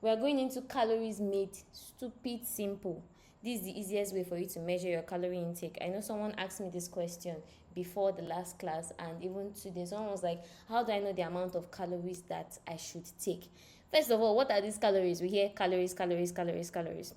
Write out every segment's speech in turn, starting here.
We are going into calories made stupid simple. This is the easiest way for you to measure your calorie intake. I know someone asked me this question before the last class, and even today someone was like, how do I know the amount of calories that I should take? First of all, what are these calories? We hear calories, calories, calories, calories.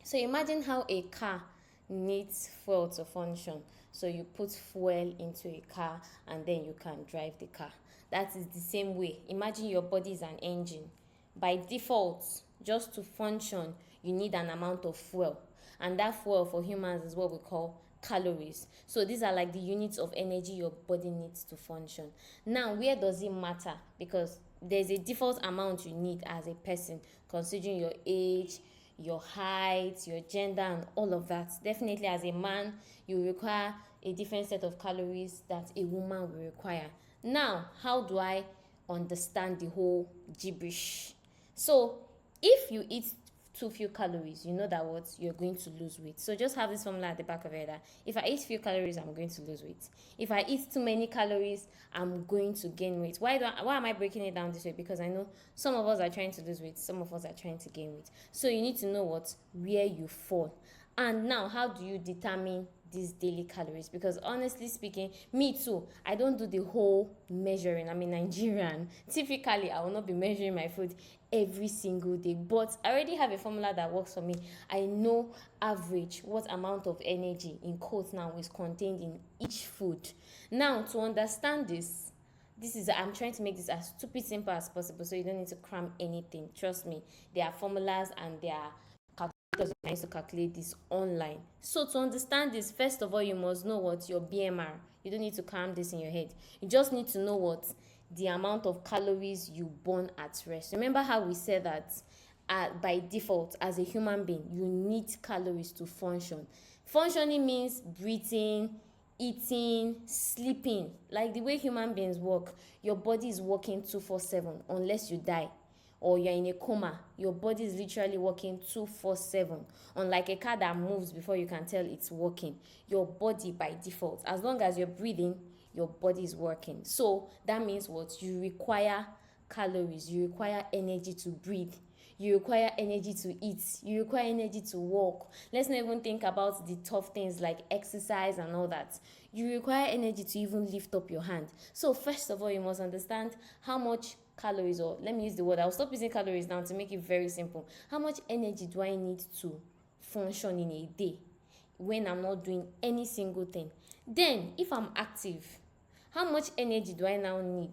So imagine how a car needs fuel to function. So you put fuel into a car and then you can drive the car. That is the same way. Imagine your body is an engine. By default, just to function, you need an amount of fuel. And that fuel for humans is what we call calories. So these are like the units of energy your body needs to function. Now, where does it matter? Because there's a default amount you need as a person, considering your age, your height, your gender, and all of that. Definitely, as a man, you require a different set of calories that a woman will require. Now, how do I understand the whole gibberish? So, if you eat too few calories, you know that what you're going to lose weight. So just have this formula at the back of your head that if I eat few calories, I'm going to lose weight. If I eat too many calories, I'm going to gain weight. Why am I breaking it down this way? Because I know some of us are trying to lose weight, some of us are trying to gain weight. So you need to know where you fall. And now, how do you determine these daily calories? Because honestly speaking, me too, I don't do the whole measuring. I'm a Nigerian. Typically, I will not be measuring my food every single day, but I already have a formula that works for me. I know average what amount of energy, in quotes now, is contained in each food. Now, to understand this is, I'm trying to make this as stupid simple as possible, so you don't need to cram anything. Trust me, there are formulas and there are calculators you can use to calculate this online. So to understand this, first of all, you must know what your BMR. You don't need to cram this in your head. You just need to know what the amount of calories you burn at rest. Remember how we said that by default, as a human being, you need calories to function. Functioning means breathing, eating, sleeping. Like the way human beings work, your body is working 24/7 unless you die or you're in a coma. Your body is literally working 24/7. Unlike a car that moves before you can tell it's working, your body by default, as long as you're breathing, your body is working. So that means what? You require calories, you require energy to breathe, you require energy to eat, you require energy to walk. Let's not even think about the tough things like exercise and all that. You require energy to even lift up your hand. So first of all, you must understand how much calories, or let me use the word, I'll stop using calories now to make it very simple. How much energy do I need to function in a day when I'm not doing any single thing? Then, if I'm active, how much energy do I now need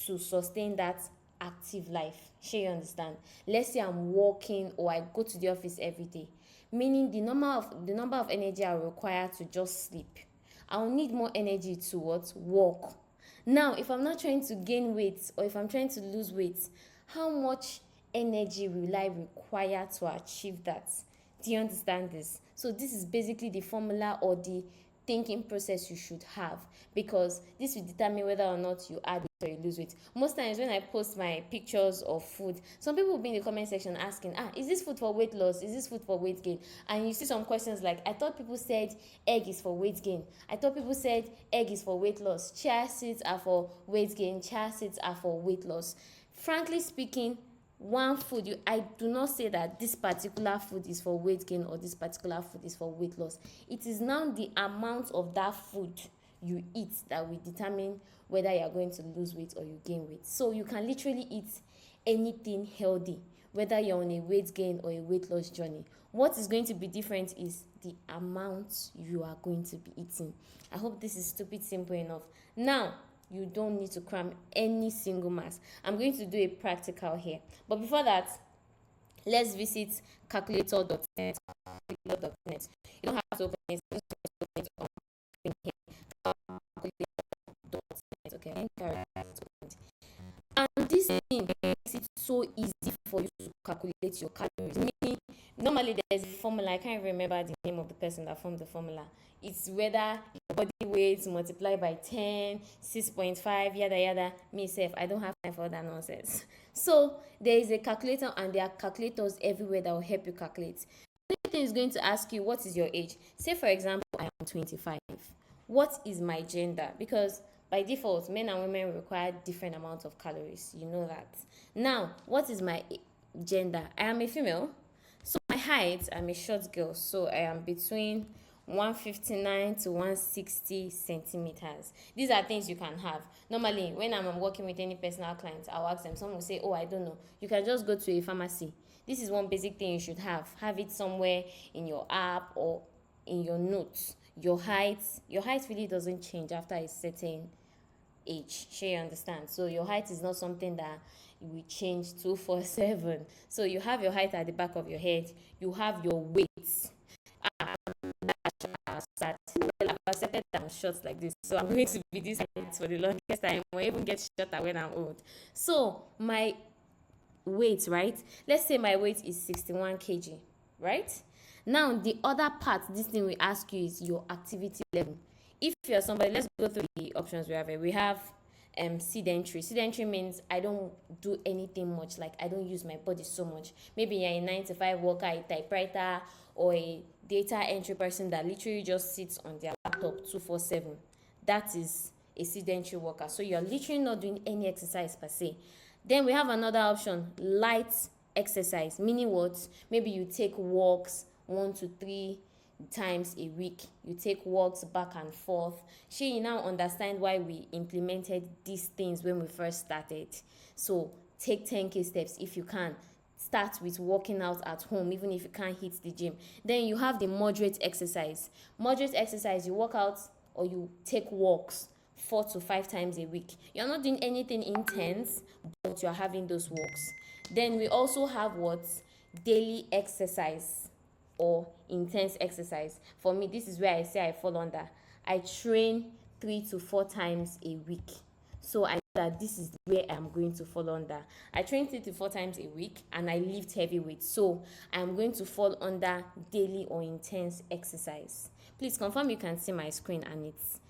to sustain that active life? Shey you understand? Let's say I'm working or I go to the office every day, meaning the number of energy I require to just sleep, I'll need more energy to work. Now, if I'm not trying to gain weight or if I'm trying to lose weight, how much energy will I require to achieve that? Do you understand this? So this is basically the formula or the thinking process you should have, because this will determine whether or not you add weight or you lose weight. Most times when I post my pictures of food, some people will be in the comment section asking, is this food for weight loss? Is this food for weight gain? And you see some questions like, I thought people said egg is for weight gain. I thought people said egg is for weight loss. Chia seeds are for weight gain. Chia seeds are for weight loss. Frankly speaking, one food, I do not say that this particular food is for weight gain or this particular food is for weight loss. It is now the amount of that food you eat that will determine whether you are going to lose weight or you gain weight. So you can literally eat anything healthy, whether you're on a weight gain or a weight loss journey. What is going to be different is the amount you are going to be eating. I hope this is stupid simple enough. Now, you don't need to cram any single mass. I'm going to do a practical here. But before that, let's visit calculator.net. Calculator.net. You don't have to open it. Just open it on here. Calculator.net. Okay. And this thing makes it so easy for you to calculate your calories. Meaning, normally there's a formula. I can't remember the name of the person that formed the formula. It's whether your body weight multiplied by 10, 6.5, yada yada. Me self, I don't have time for that nonsense. So there is a calculator and there are calculators everywhere that will help you calculate. Anything is going to ask you, what is your age? Say for example, I am 25. What is my gender? Because by default, men and women require different amounts of calories. You know that. Now, what is my gender. I am a female. So my height, I'm a short girl. So I am between 159 to 160 centimeters. These are things you can have. Normally, when I'm working with any personal clients, I'll ask them. Someone will say, oh, I don't know. You can just go to a pharmacy. This is one basic thing you should have. Have it somewhere in your app or in your notes. Your height really doesn't change after a certain age. Sure, you understand? So your height is not something that will change 247. So you have your height at the back of your head. You have your weight. Start. Well, I've accepted that I'm short like this, so I'm going to be this height for the longest time, or even get shorter when I'm old. So my weight, right? Let's say my weight is 61 kg, right? Now the other part, this thing we ask you is your activity level. If you're somebody, let's go through the options we have here. We have sedentary. Sedentary means I don't do anything much, like I don't use my body so much. Maybe you're a 9 to 5 worker, a typewriter, or a data entry person that literally just sits on their laptop 247. That is a sedentary worker. So you're literally not doing any exercise per se. Then we have another option, light exercise, meaning what? Maybe you take walks 1 to 3 times a week. You take walks back and forth. You now understand why we implemented these things when we first started. So take 10K steps if you can. Start with working out at home, even if you can't hit the gym. Then you have the moderate exercise. Moderate exercise, you work out or you take walks 4 to 5 times a week. You're not doing anything intense, but you're having those walks. Then we also have what? Daily exercise or intense exercise. For me, this is where I say I fall under. I train 3 to 4 times a week. So I know that this is where I'm going to fall under. I train 3 to 4 times a week and I lift heavy weights. So I'm going to fall under daily or intense exercise. Please confirm you can see my screen and it's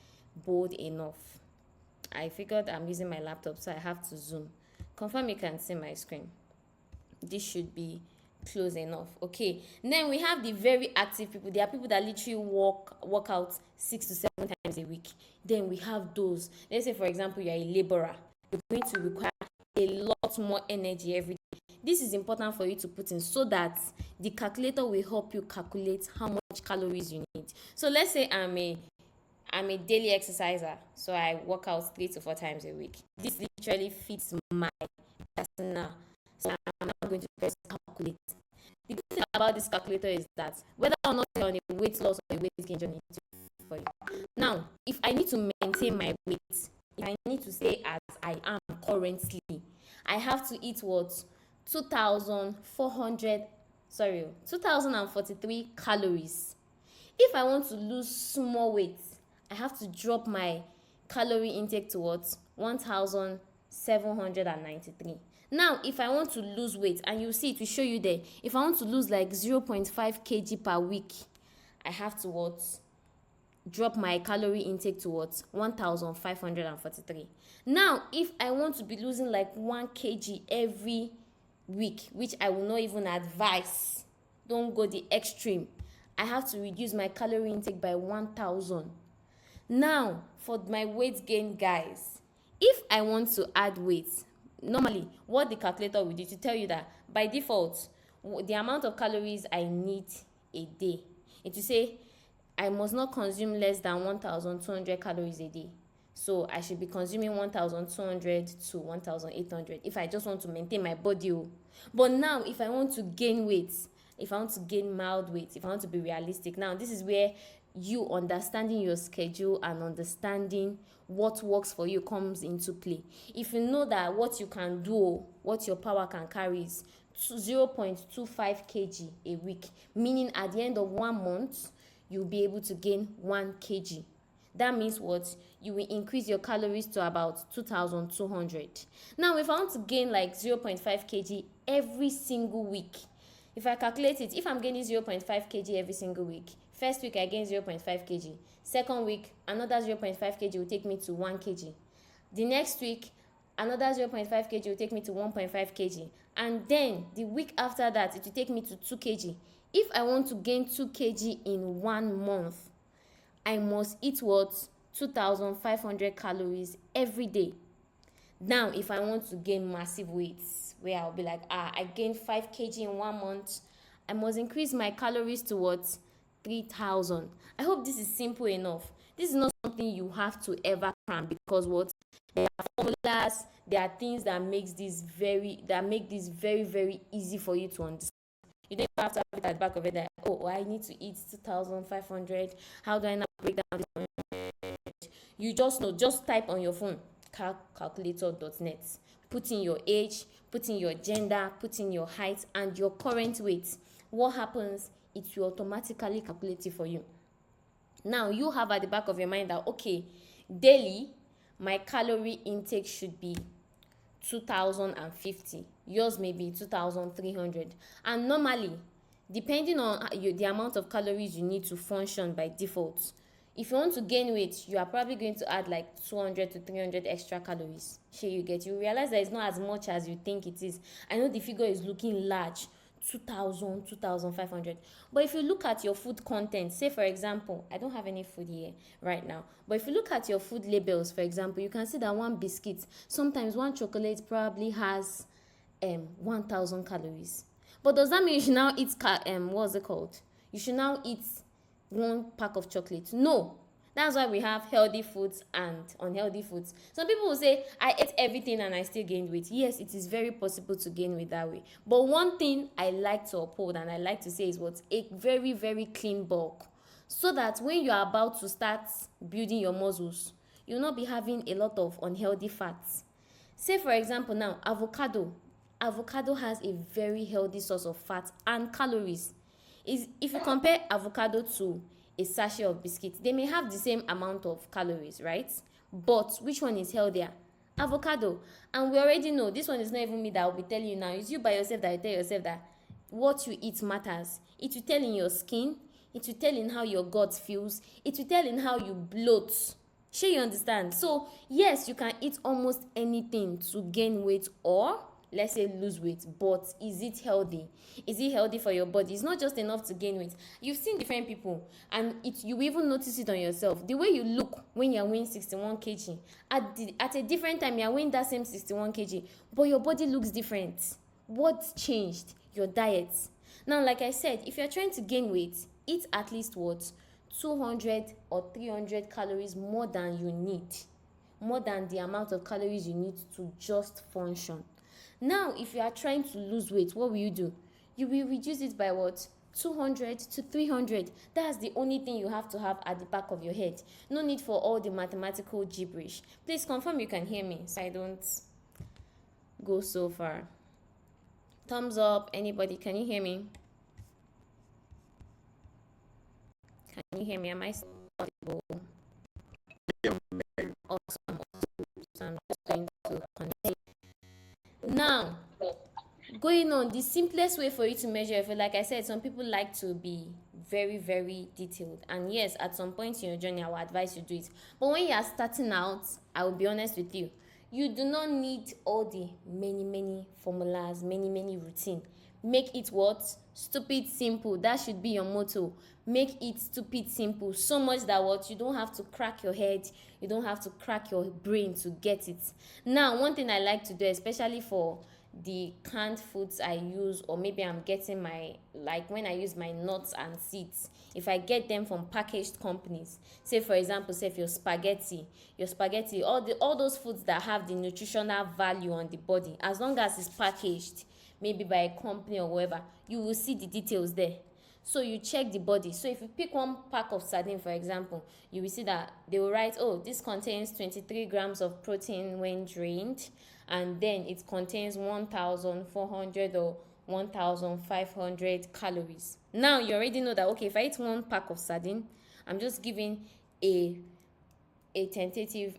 bold enough. I figured I'm using my laptop, so I have to zoom. Confirm you can see my screen. This should be close enough. Okay. And then we have the very active people. There are people that literally work out 6 to 7 times a week. Then we have those. Let's say, for example, you're a laborer. You're going to require a lot more energy every day. This is important for you to put in so that the calculator will help you calculate how much calories you need. So let's say I'm a daily exerciser, so I work out 3 to 4 times a week. This literally fits my personal. So I'm not going to press calculate. The good thing about this calculator is that whether or not you're on a weight loss or a weight gain journey for you. Now, if I need to maintain my weight, if I need to stay as I am currently, I have to eat what? 2,043 calories. If I want to lose small weight, I have to drop my calorie intake to what? 1,793. Now, if I want to lose weight, and you see it will show you there, if I want to lose like 0.5 kg per week, I have to what? Drop my calorie intake to what? 1,543. Now, if I want to be losing like 1 kg every week, which I will not even advise, don't go the extreme, I have to reduce my calorie intake by 1,000. Now, for my weight gain, guys, if I want to add weight, normally what the calculator will do to tell you that by default, the amount of calories I need a day, it will say I must not consume less than 1,200 calories a day. So I should be consuming 1,200 to 1,800 if I just want to maintain my body. But now, if I want to gain weight, if I want to gain mild weight, if I want to be realistic, now this is where you understanding your schedule and understanding what works for you comes into play. If you know that what you can do, what your power can carry is 0.25 kg a week, meaning at the end of 1 month, you'll be able to gain 1 kg. That means what? You will increase your calories to about 2,200. Now, if I want to gain like 0.5 kg every single week, if I calculate it, if I'm gaining 0.5 kg every single week, first week I gain 0.5 kg. Second week, another 0.5 kg will take me to 1 kg. The next week, another 0.5 kg will take me to 1.5 kg. And then the week after that, it will take me to 2 kg. If I want to gain 2 kg in 1 month, I must eat what? 2,500 calories every day. Now, if I want to gain massive weights, where I'll be like, I gained 5 kg in 1 month. I must increase my calories to what? 3,000. I hope this is simple enough. This is not something you have to ever cram, because what? There are formulas, there are things that make this very, very easy for you to understand. You don't have to have it at the back of it that, oh, I need to eat 2,500. How do I now break down this? You just know, just type on your phone, calculator.net. Put in your age, put in your gender, put in your height and your current weight. What happens? It will automatically calculate it for you. Now, you have at the back of your mind that, okay, daily, my calorie intake should be 2,050. Yours may be 2,300. And normally, depending on the amount of calories you need to function by default, if you want to gain weight, you are probably going to add like 200 to 300 extra calories. Sure, you realize that it's not as much as you think it is. I know the figure is looking large, 2,000, 2,500. But if you look at your food content, say for example, I don't have any food here right now, but if you look at your food labels, for example, you can see that one biscuit, sometimes one chocolate probably has 1,000 calories. But does that mean you should now eat what's it called? You should now eat one pack of chocolate? No. That's why we have healthy foods and unhealthy foods. Some people will say, I ate everything and I still gained weight. Yes, it is very possible to gain weight that way. But one thing I like to uphold and I like to say is what? A very, very clean bulk. So that when you are about to start building your muscles, you'll not be having a lot of unhealthy fats. Say for example now, avocado. Avocado has a very healthy source of fat and calories. If you compare avocado to a sachet of biscuits, they may have the same amount of calories, right? But which one is healthier? Avocado. And we already know, this one is not even me that will be telling you now. It's you by yourself that you tell yourself that what you eat matters. It will tell in your skin. It will tell in how your gut feels. It will tell in how you bloat. Sure, you understand? So yes, you can eat almost anything to gain weight or let's say lose weight, but is it healthy? Is it healthy for your body? It's not just enough to gain weight. You've seen different people and you even notice it on yourself. The way you look when you're weighing 61 kg, at a different time you're weighing that same 61 kg, but your body looks different. What's changed? Your diet. Now, like I said, if you're trying to gain weight, eat at least what? 200 or 300 calories more than you need. More than the amount of calories you need to just function. Now, if you are trying to lose weight, what will you do? You will reduce it by what? 200 to 300. That's the only thing you have to have at the back of your head. No need for all the mathematical gibberish. Please confirm you can hear me so I don't go so far. Thumbs up. Anybody, can you hear me? Can you hear me? Am I still audible? Awesome. So I'm just going to connect. Now, going on, the simplest way for you to measure if, like I said, some people like to be very, very detailed. And yes, at some point in your journey, I will advise you do it. But when you are starting out, I will be honest with you, you do not need all the many formulas, many routine. Make it what? Stupid simple. That should be your motto. Make it stupid simple. So much that what? You don't have to crack your head. You don't have to crack your brain to get it. Now, one thing I like to do, especially for the canned foods I use, or maybe I'm getting like when I use my nuts and seeds, if I get them from packaged companies, say for example, say if your spaghetti, all those foods that have the nutritional value on the body, as long as it's packaged, maybe by a company or whatever, you will see the details there. So you check the body. So if you pick one pack of sardine, for example, you will see that they will write, oh, this contains 23 grams of protein when drained, and then it contains 1,400 or 1,500 calories. Now you already know that, okay, if I eat one pack of sardine, I'm just giving a tentative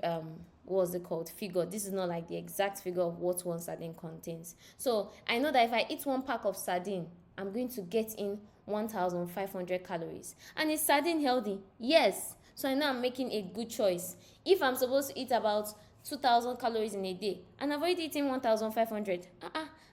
what's it called, figure. This is not like the exact figure of what one sardine contains. So I know that if I eat one pack of sardine, I'm going to get in 1,500 calories. And is sardine healthy? Yes. So I know I'm making a good choice. If I'm supposed to eat about 2,000 calories in a day and I've already eaten 1,500,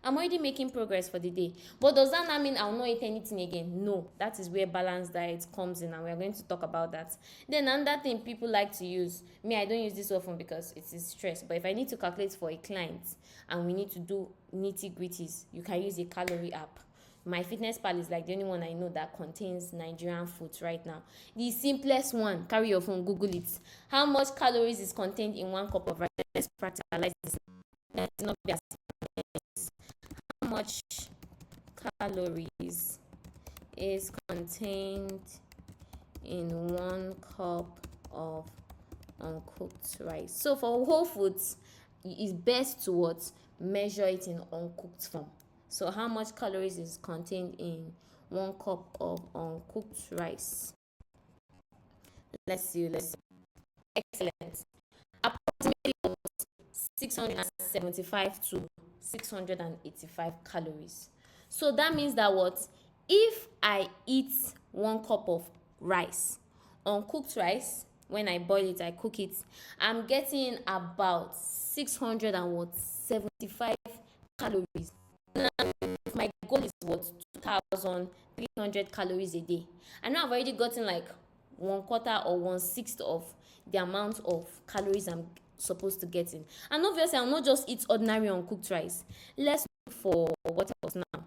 I'm already making progress for the day. But does that not mean I'll not eat anything again? No. That is where balanced diet comes in, and we're going to talk about that. Then another thing people like to use, me, I don't use this often because it is stress. But if I need to calculate for a client and we need to do nitty-gritties, you can use a calorie app. My fitness pal is like the only one I know that contains Nigerian foods right now. The simplest one, carry your phone, Google it. How much calories is contained in 1 cup of rice? Let's practicalize this. Let's not be as how much calories is contained in 1 cup of uncooked rice? So for whole foods, it's best to what? Measure it in uncooked form. So how much calories is contained in 1 cup of uncooked rice? Let's see. Excellent. Approximately 675 to 685 calories. So that means that what? If I eat 1 cup of rice, uncooked rice, when I boil it, I cook it, I'm getting about 675 calories. Now, if my goal is what? 2,300 calories a day. I know I've already gotten like 1/4 or 1/6 of the amount of calories I'm supposed to get in. And obviously, I'll not just eat ordinary uncooked rice. Let's look for what else now.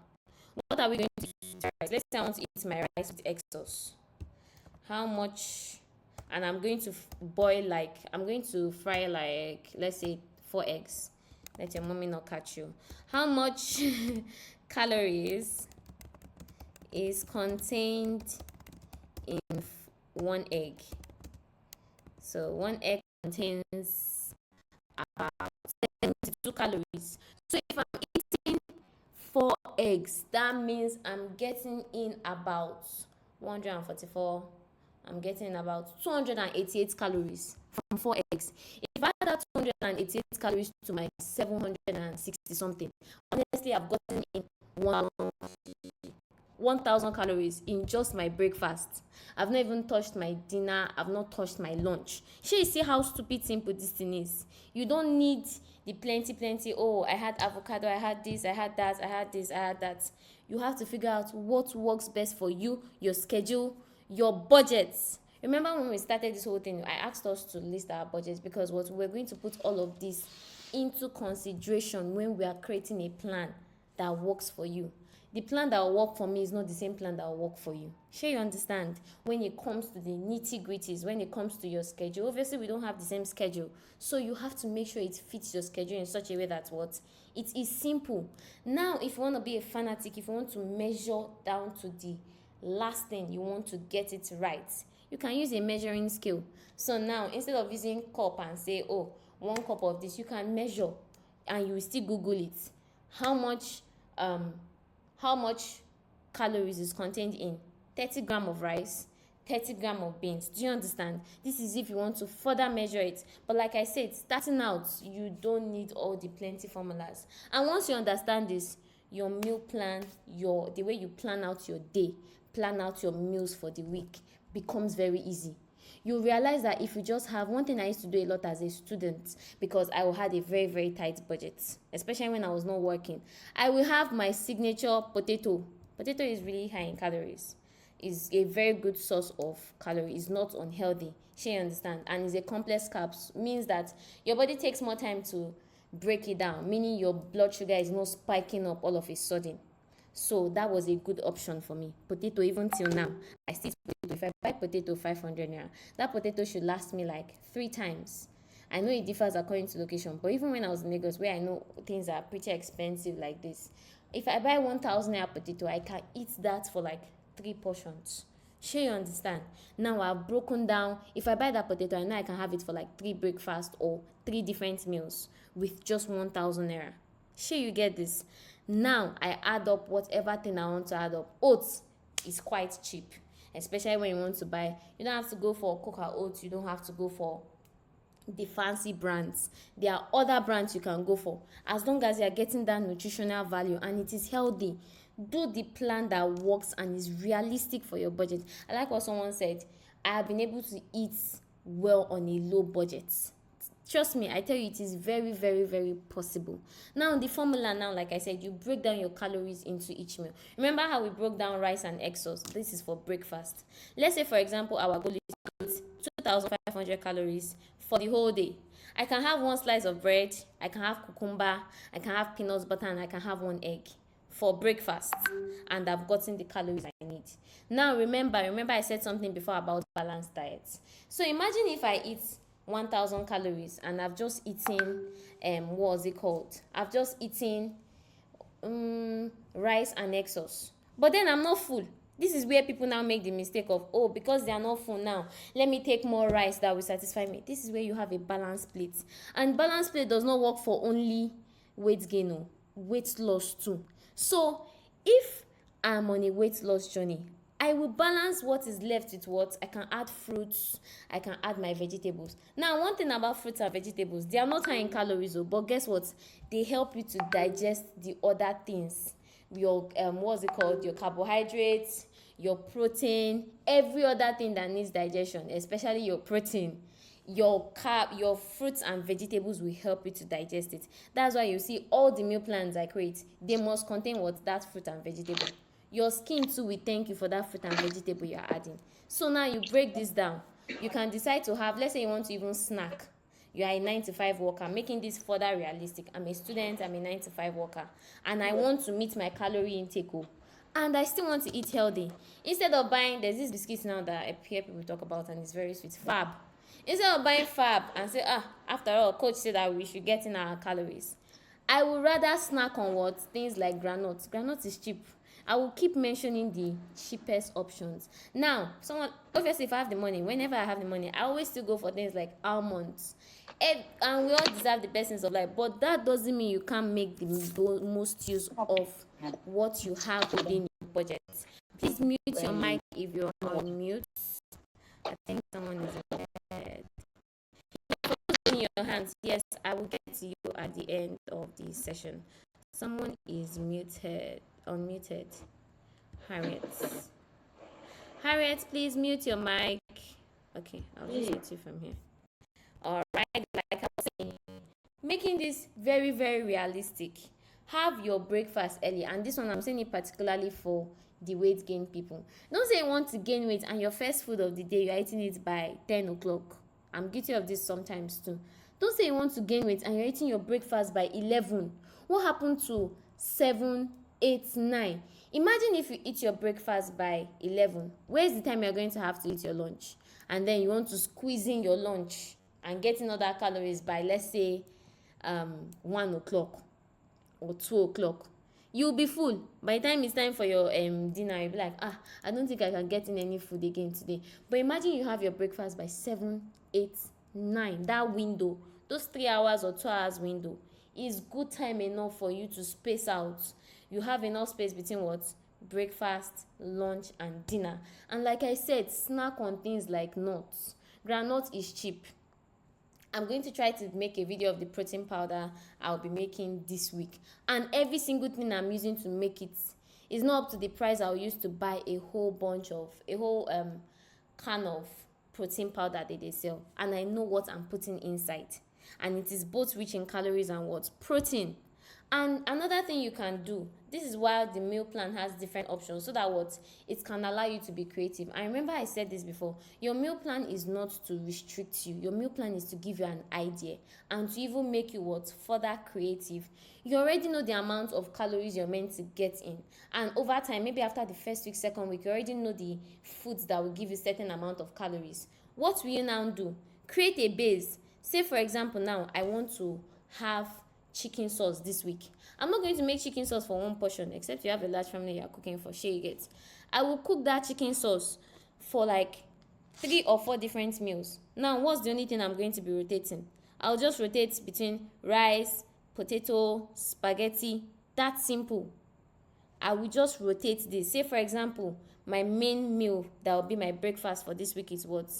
What are we going to eat with rice? Let's say I want to eat my rice with egg sauce. How much? And I'm going to I'm going to fry like, let's say 4 eggs. Let your mommy not catch you. How much calories is contained in 1 egg? So 1 egg contains about 72 calories. So if I'm eating 4 eggs, that means I'm getting in about 144. I'm getting about 288 calories from 4 eggs. If I add that 288 calories to my 760 something, honestly, I've gotten in 1,000 calories in just my breakfast. I've not even touched my dinner. I've not touched my lunch. You see how stupid simple this thing is. You don't need the plenty. Oh, I had avocado, I had this, I had that, I had this, I had that. You have to figure out what works best for you, your schedule, your budgets. Remember when we started this whole thing, I asked us to list our budgets because what we're going to put all of this into consideration when we are creating a plan that works for you. The plan that will work for me is not the same plan that will work for you. Sure, you understand? When it comes to the nitty-gritties, when it comes to your schedule, obviously we don't have the same schedule. So you have to make sure it fits your schedule in such a way that what? It is simple. Now, if you want to be a fanatic, if you want to measure down to the last thing, you want to get it right, you can use a measuring scale. So now, instead of using cup and say, oh, 1 cup of this, you can measure and you will still Google it. How much calories is contained in 30 grams of rice, 30 grams of beans? Do you understand? This is if you want to further measure it. But like I said, starting out, you don't need all the plenty formulas. And once you understand this, your meal plan, the way you plan out your day, plan out your meals for the week becomes very easy. You realize that if you just have one thing I used to do a lot as a student, because I had a very, very tight budget, especially when I was not working, I will have my signature potato. Potato is really high in calories. It's a very good source of calories. It's not unhealthy. You understand? And it's a complex carbs, means that your body takes more time to break it down, meaning your blood sugar is not spiking up all of a sudden. So that was a good option for me. Potato, even till now, I still eat potato. If I buy potato 500 naira, that potato should last me like 3 times. I know it differs according to location, but even when I was in Lagos, where I know things are pretty expensive like this, if I buy 1,000 naira potato, I can eat that for like 3 portions. Sure, you understand? Now I've broken down. If I buy that potato, I know I can have it for like 3 breakfasts or 3 different meals with just 1,000 naira. Sure, you get this? Now I add up whatever thing I want to add up. Oats is quite cheap, especially when you want to buy. You don't have to go for cocoa oats. You don't have to go for the fancy brands. There are other brands you can go for, as long as you are getting that nutritional value and it is healthy. Do the plan that works and is realistic for your budget. I like what someone said. I have been able to eat well on a low budget. Trust me, I tell you, it is very, very, very possible. Now, the formula now, like I said, you break down your calories into each meal. Remember how we broke down rice and egg sauce? This is for breakfast. Let's say, for example, our goal is 2,500 calories for the whole day. I can have one slice of bread, I can have cucumber, I can have peanuts, butter, and I can have one egg for breakfast, and I've gotten the calories I need. Now, remember I said something before about balanced diets. So imagine if I eat 1,000 calories and I've just eaten what was it called? I've just eaten rice and egg sauce. But then I'm not full. This is where people now make the mistake of, oh, because they are not full now, let me take more rice that will satisfy me. This is where you have a balanced plate. And balanced plate does not work for only weight gain, or weight loss too. So if I'm on a weight loss journey, I will balance what is left with what I can add. Fruits, I can add my vegetables. Now, one thing about fruits and vegetables, they are not high in calories, but guess what? They help you to digest the other things. Your what's it called? Your carbohydrates, your protein, every other thing that needs digestion, especially your protein. Your fruits and vegetables will help you to digest it. That's why you see all the meal plans I create, they must contain what? That fruit and vegetable. Your skin too will thank you for that fruit and vegetable you're adding. So now you break this down. You can decide to have, let's say you want to even snack. You are a 9 to 5 worker, making this further realistic. I'm a student, I'm a 9 to 5 worker, and I want to meet my calorie intake, and I still want to eat healthy. Instead of buying, there's this biscuits now that I hear people talk about, and it's very sweet, Fab. Instead of buying Fab and say, after all, coach said that we should get in our calories, I would rather snack on what? Things like granola. Granola is cheap. I will keep mentioning the cheapest options. Now, obviously, if I have the money, whenever I have the money, I always still go for things like almonds. And we all deserve the best things of life, but that doesn't mean you can't make the most use of what you have within your budget. Please mute your mic if you're on mute. I think someone is in bed. In your hands, yes, I will get to you at the end of the session. Someone is unmuted. Harriet, please mute your mic. Okay, I'll just mute you from here. All right, like I was saying, making this very, very realistic. Have your breakfast early, and this one I'm saying it particularly for the weight gain people. Don't say you want to gain weight and your first food of the day you're eating it by 10 o'clock. I'm guilty of this sometimes too. Don't say you want to gain weight and you're eating your breakfast by 11. What happened to 7, 8, 9? Imagine if you eat your breakfast by 11. Where's the time you're going to have to eat your lunch? And then you want to squeeze in your lunch and getting other calories by, let's say, 1 o'clock or 2 o'clock. You'll be full. By the time it's time for your dinner, you'll be like, I don't think I can get in any food again today. But imagine you have your breakfast by 7, 8, 9. That window, those 3 hours or 2 hours window, is good time enough for you to space out. You have enough space between what? Breakfast, lunch, and dinner. And like I said, snack on things like nuts. Groundnut is cheap. I'm going to try to make a video of the protein powder I'll be making this week. And every single thing I'm using to make it is not up to the price I'll use to buy a whole can of protein powder that they sell. And I know what I'm putting inside. And it is both rich in calories and what? Protein. And another thing you can do, this is why the meal plan has different options, so that what? It can allow you to be creative. I remember I said this before. Your meal plan is not to restrict you. Your meal plan is to give you an idea and to even make you what? Further creative. You already know the amount of calories you're meant to get in. And over time, maybe after the first week, second week, you already know the foods that will give you certain amount of calories. What will you now do? Create a base. Say, for example, now I want to have chicken sauce this week. I'm not going to make chicken sauce for one portion, except you have a large family you're cooking for. Sure, you get. I will cook that chicken sauce for like 3 or 4 different meals. Now, what's the only thing I'm going to be rotating? I'll just rotate between rice, potato, spaghetti. That's simple. I will just rotate this. Say, for example, my main meal that will be my breakfast for this week is what?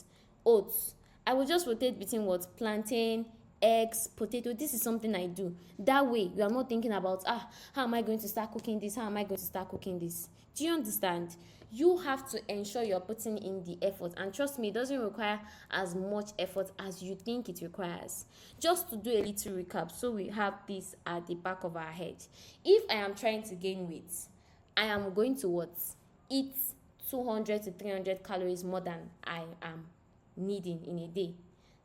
Oats. I will just rotate between what? Plantain, eggs, potato. This is something I do. That way, you are not thinking about, how am I going to start cooking this? How am I going to start cooking this? Do you understand? You have to ensure you're putting in the effort. And trust me, it doesn't require as much effort as you think it requires. Just to do a little recap, so we have this at the back of our head. If I am trying to gain weight, I am going to what? Eat 200 to 300 calories more than I am needing in a day.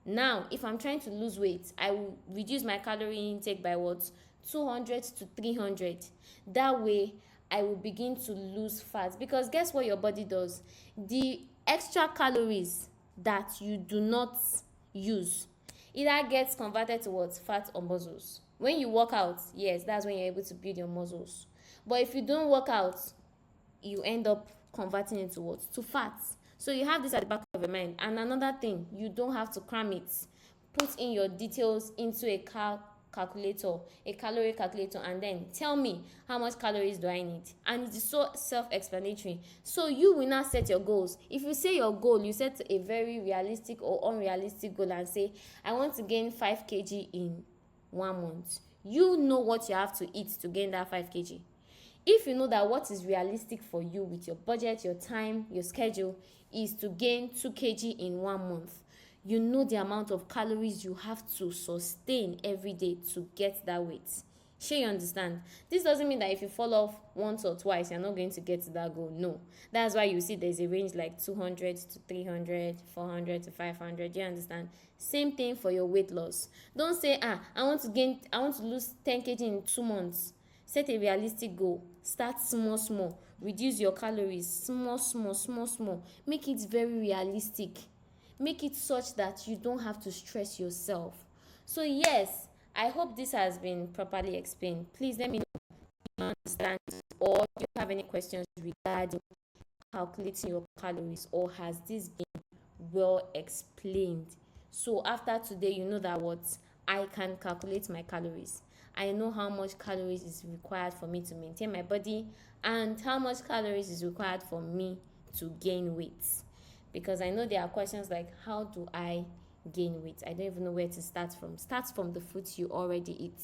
Now, if I'm trying to lose weight, I will reduce my calorie intake by what? 200 to 300. That way, I will begin to lose fat. Because guess what your body does? The extra calories that you do not use either gets converted to what? Fat or muscles. When you work out, yes, that's when you're able to build your muscles. But if you don't work out, you end up converting it to what? To fats. So you have this at the back of your mind. And another thing, you don't have to cram it. Put in your details into a calculator, a calorie calculator, and then tell me how much calories do I need. And it is so self-explanatory. So you will not set your goals. If you say your goal, you set a very realistic or unrealistic goal and say, I want to gain 5 kg in 1 month. You know what you have to eat to gain that 5 kg. If you know that what is realistic for you with your budget, your time, your schedule is to gain 2 kg in 1 month, you know the amount of calories you have to sustain every day to get that weight. Sure, you understand? This doesn't mean that if you fall off once or twice, you're not going to get to that goal. No. That's why you see there's a range like 200 to 300, 400 to 500. You understand? Same thing for your weight loss. Don't say, I want to lose 10 kg in 2 months. Set a realistic goal. Start small. Reduce your calories. Small. Make it very realistic. Make it such that you don't have to stress yourself. So yes, I hope this has been properly explained. Please let me know if you understand or if you have any questions regarding calculating your calories, or has this been well explained? So after today, you know that what? I can calculate my calories. I know how much calories is required for me to maintain my body and how much calories is required for me to gain weight. Because I know there are questions like, how do I gain weight? I don't even know where to start from. Start from the food you already eat.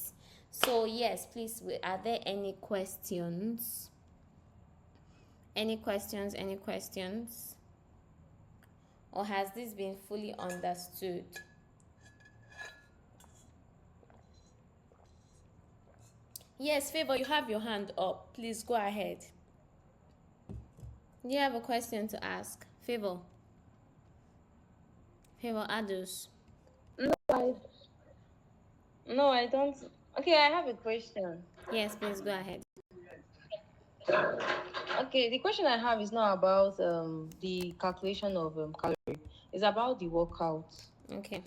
So yes, please, are there any questions? Any questions? Or has this been fully understood? Yes, Favor, you have your hand up. Please go ahead. Do you have a question to ask? Favor, Adus. No, I don't. Okay, I have a question. Yes, please go ahead. Okay, the question I have is not about the calculation of calorie. It's about the workout. Okay.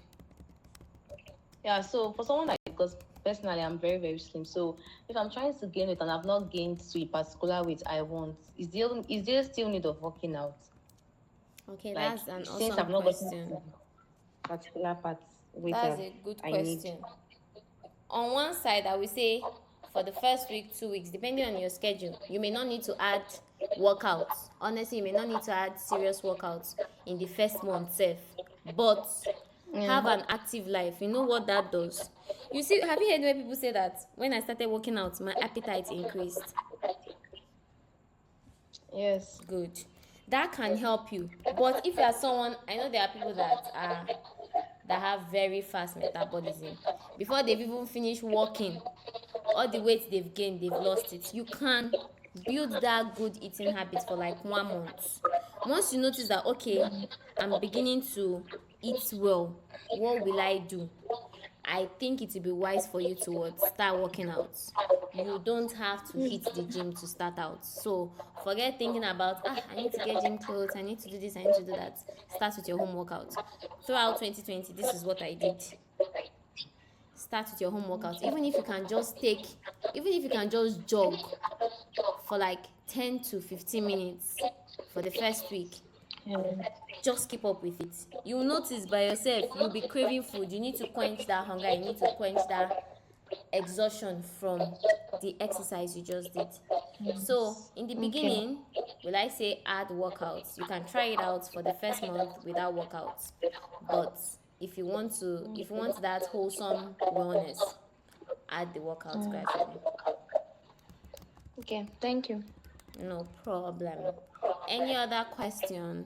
Yeah, so for someone like, because personally I'm very, very slim. So if I'm trying to gain weight and I've not gained to a particular weight I want, is there still need of working out? Okay, Like, that's an since awesome I've not gotten question. to particular parts weight That's a good I need. question. On one side, I will say for the first week, 2 weeks, depending on your schedule, you may not need to add workouts. Honestly, you may not need to add serious workouts in the first month self, but have an active life. You know what that does? You see, have you heard where people say that when I started working out, my appetite increased? Yes. Good. That can help you. But if you are someone, I know there are people that have very fast metabolism. Before they've even finished working, all the weight they've gained, they've lost it. You can build that good eating habit for like 1 month. Once you notice that, okay, I'm beginning to eat well, what will I do? I think it will be wise for you to start working out. You don't have to hit the gym to start out. So forget thinking about, I need to get gym clothes, I need to do this, I need to do that. Start with your home workout. Throughout 2020, this is what I did. Start with your home workout. Even if you can just jog for like 10 to 15 minutes for the first week, just keep up with it. You'll notice by yourself, you'll be craving food. You need to quench that hunger. You need to quench that exhaustion from the exercise you just did. So in the beginning, will I say add workouts? You can try it out for the first month without workouts, but if you want that wholesome wellness, add the workout gradually. Okay, thank you. No problem. Any other question?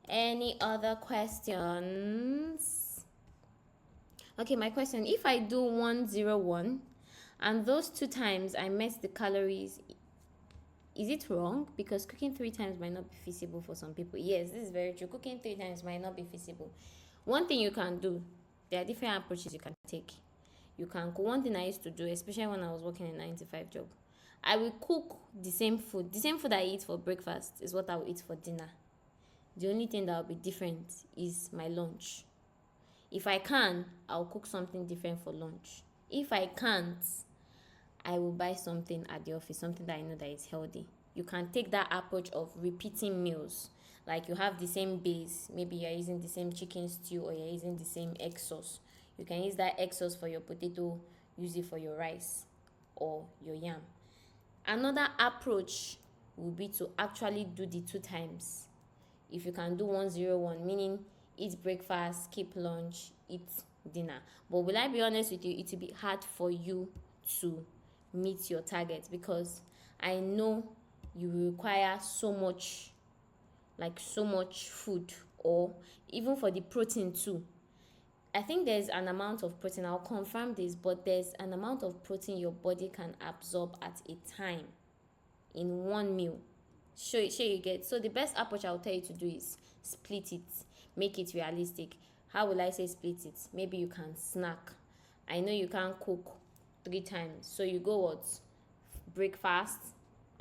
Any other questions? Okay, my question, if I do 101 and those 2 times I met the calories, is it wrong? Because cooking 3 times might not be feasible for some people. Yes, this is very true. Cooking 3 times might not be feasible. One thing you can do, there are different approaches you can take. You can cook. One thing I used to do, especially when I was working a 9 to 5 job, I will cook the same food. The same food I eat for breakfast is what I will eat for dinner. The only thing that will be different is my lunch. If I can, I'll cook something different for lunch. If I can't, I will buy something at the office, something that I know that is healthy. You can take that approach of repeating meals. Like you have the same base, maybe you're using the same chicken stew or you're using the same egg sauce. You can use that egg sauce for your potato, use it for your rice or your yam. Another approach will be to actually do the 2 times. If you can do 101, meaning eat breakfast, skip lunch, eat dinner. But will I be honest with you, it will be hard for you to meet your target because I know you will require so much food, or even for the protein too. I think there's an amount of protein, I'll confirm this, but there's an amount of protein your body can absorb at a time in one meal. Sure you get. So the best approach I'll tell you to do is split it, make it realistic. How will I say split it? Maybe you can snack. I know you can't cook 3 times, so you go what? Breakfast,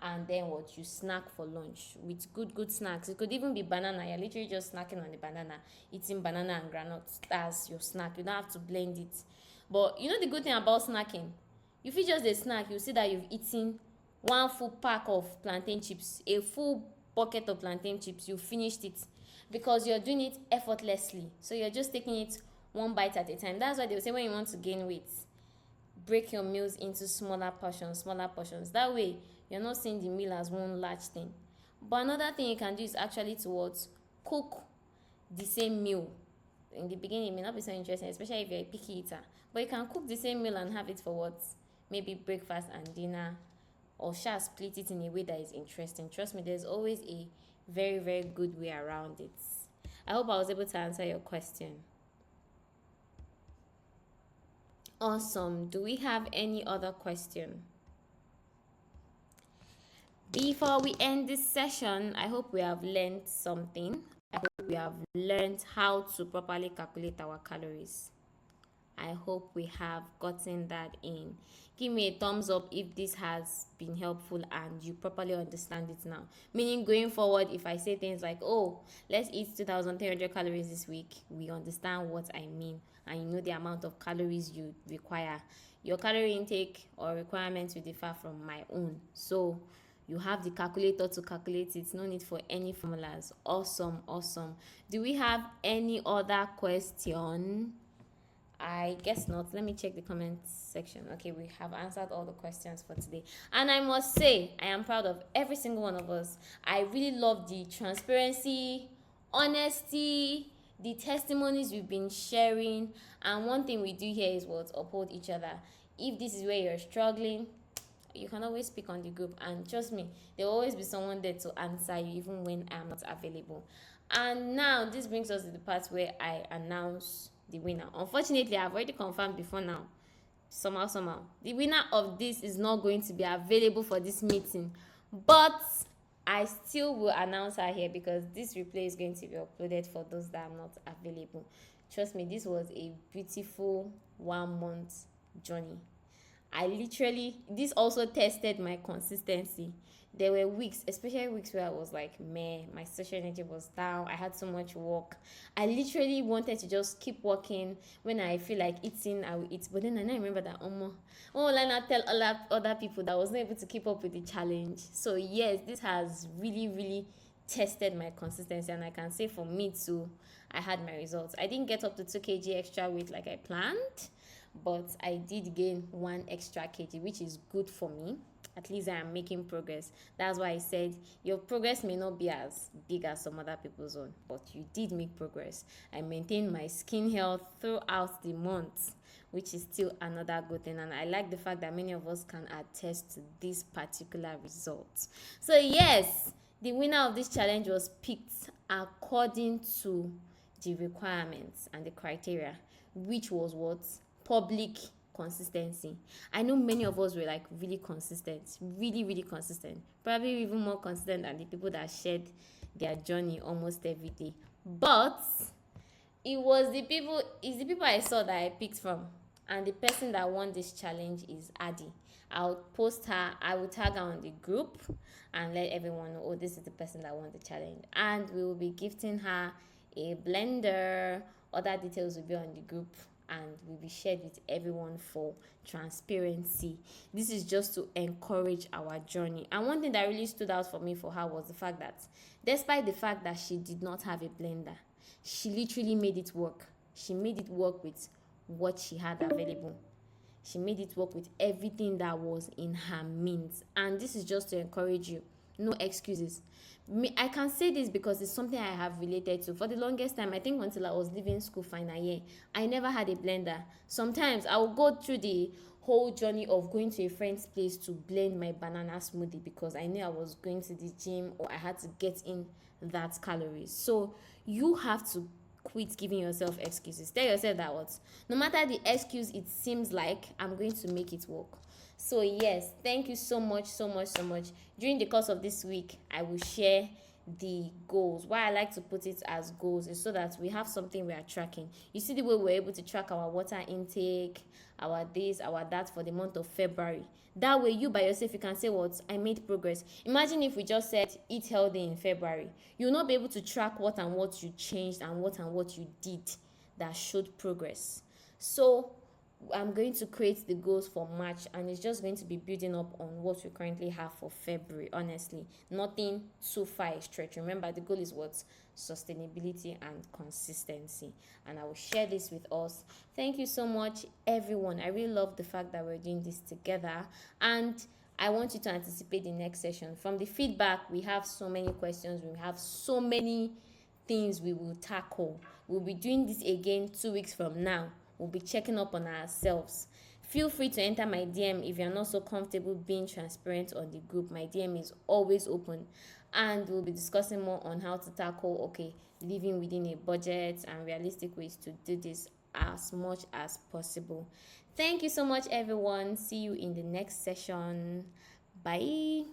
and then what? You snack for lunch with good snacks. It could even be banana. You're literally just snacking on the banana, eating banana and granuts. That's your snack. You don't have to blend it. But you know the good thing about snacking? If you just a snack, you see that you've eaten one full pack of plantain chips, a full bucket of plantain chips. You finished it because you're doing it effortlessly. So you're just taking it one bite at a time. That's why they say when you want to gain weight, break your meals into smaller portions. That way you're not seeing the meal as one large thing. But another thing you can do is actually towards cook the same meal. In the beginning it may not be so interesting, especially if you're a picky eater, but you can cook the same meal and have it for what? Maybe breakfast and dinner, or shall split it in a way that is interesting. Trust me, there's always a very good way around it. I hope I was able to answer your question. Awesome. Do we have any other question? Before we end this session, I hope we have learned something. I hope we have learned how to properly calculate our calories. I hope we have gotten that in. Give me a thumbs up if this has been helpful and you properly understand it now. Meaning going forward, if I say things like, oh, let's eat 2,300 calories this week, we understand what I mean and you know the amount of calories you require. Your calorie intake or requirements will differ from my own. So you have the calculator to calculate it. No need for any formulas. Awesome. Do we have any other question? I guess not. Let me check the comments section. Okay, we have answered all the questions for today. And I must say, I am proud of every single one of us. I really love the transparency, honesty, the testimonies we've been sharing. And one thing we do here is what? Uphold each other. If this is where you're struggling, you can always speak on the group. And trust me, there will always be someone there to answer you even when I'm not available. And now, this brings us to the part where I announce the winner. Unfortunately, I've already confirmed before now. Somehow. The winner of this is not going to be available for this meeting. But I still will announce her here because this replay is going to be uploaded for those that are not available. Trust me, this was a beautiful 1 month journey. This also tested my consistency. There were weeks, especially weeks where I was like, man, my social energy was down. I had so much work. I literally wanted to just keep working. When I feel like eating, I will eat. But then I remember that, what will I not tell other people that I was not able to keep up with the challenge? So yes, this has really tested my consistency. And I can say for me too, I had my results. I didn't get up to 2 kg extra weight like I planned, but I did gain 1 extra kg, which is good for me. at least I am making progress. That's why I said your progress may not be as big as some other people's own, but you did make progress. I maintained my skin health throughout the month, which is still another good thing. And I like the fact that many of us can attest to this particular result. So, yes, the winner of this challenge was picked according to the requirements and the criteria, which was what? Public consistency. I know many of us were like really consistent, really, really consistent, probably even more consistent than the people that shared their journey almost every day. But it's the people I saw that I picked from. And the person that won this challenge is Adi. I'll post her, I will tag her on the group and let everyone know, oh, this is the person that won the challenge. And we will be gifting her a blender. Other details will be on the group and will be shared with everyone for transparency. This is just to encourage our journey. And one thing that really stood out for me for her was the fact that despite the fact that she did not have a blender, she literally made it work. She made it work with what she had available. She made it work with everything that was in her means. And this is just to encourage you. No excuses. I can say this because it's something I have related to. For the longest time, I think until I was leaving school final year, I never had a blender. Sometimes I would go through the whole journey of going to a friend's place to blend my banana smoothie because I knew I was going to the gym or I had to get in that calories. So you have to quit giving yourself excuses. Tell yourself that what, no matter the excuse it seems like, I'm going to make it work. So yes, thank you so much, so much, so much. During the course of this week, I will share the goals. Why I like to put it as goals is so that we have something we are tracking. You see the way we're able to track our water intake, our this, our that for the month of February. That way, you by yourself, you can say, what, I made progress. Imagine if we just said, eat healthy in February. You'll not be able to track what and what you changed and what you did that showed progress. So, I'm going to create the goals for March and it's just going to be building up on what we currently have for February, honestly. Nothing too far a stretch. Remember, the goal is what? Sustainability and consistency. And I will share this with us. Thank you so much, everyone. I really love the fact that we're doing this together. And I want you to anticipate the next session. From the feedback, we have so many questions. We have so many things we will tackle. We'll be doing this again 2 weeks from now. We'll be checking up on ourselves. Feel free to enter my DM if you're not so comfortable being transparent on the group. My DM is always open. And we'll be discussing more on how to tackle, living within a budget and realistic ways to do this as much as possible. Thank you so much, everyone. See you in the next session. Bye.